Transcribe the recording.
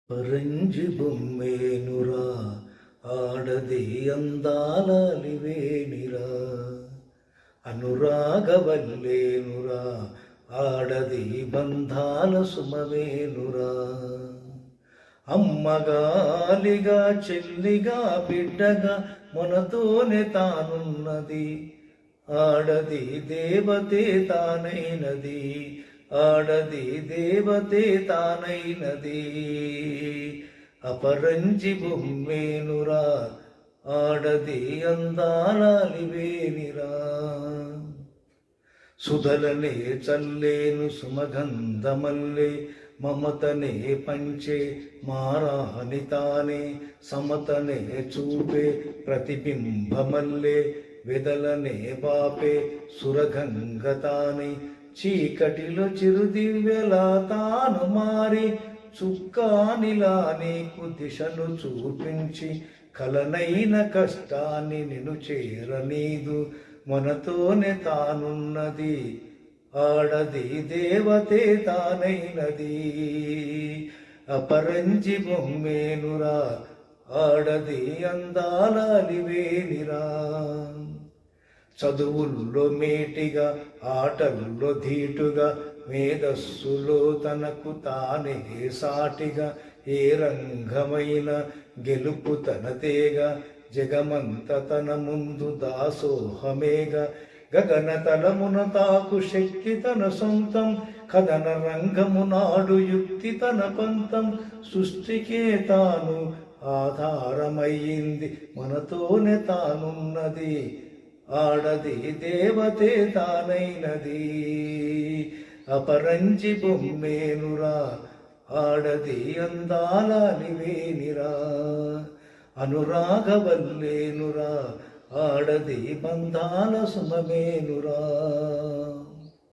పరంజి బొమ్మేనురా ఆడది అందాలివేనిరా, అనురాగవల్లేనురా ఆడది బంధాల సుమవేనురా. అమ్మగాలిగా చెల్లిగా బిడ్డగా మనతోనే తానున్నది, ఆడది దేవతే తానైనది, ఆడది దేవతే తానైనది. అపరంజి బొమ్మేనురా ఆడది అందాలివేనిరా. సుధలనే చల్లేను సుమగంధమల్లే, మమతనే పంచే మారాని తానే, సమతనే చూపే ప్రతిబింబమల్లే, వెదలనే బాపే సురగంగతాని. చీకటిలో చిరుదివ్యలా తాను మారి, చుక్కానిలా నీకు దిశను చూపించి, కలనైన కష్టాన్ని నిన్ను చేరనీదు, మనతోనే తానున్నది, ఆడది దేవతే తానైనది. అపరంజి బొమ్మేనురా ఆడది అందాలివేనిరా. చదువుల్లో మేటిగా ఆటల్లో ధీటుగా, మేధస్సులో తనకు తానే సాటిగా, ఏ రంగమైన గెలుపు తనతేగా, జగమంత తన ముందు దాసోహమేగా. గగన తలమున తాకు శక్తి తన సొంతం, కథన రంగము నాడు యుక్తి తన పంతం. సృష్టికే తాను ఆధారమయ్యింది, మనతోనే తానున్నది, ఆడది దేవతే తానైనది. అపరంజి బొమ్మేనురా ఆడది అందాలివేనిరా, అనురాగవల్లేనురా ఆడది బంధాల సుమవేనురా.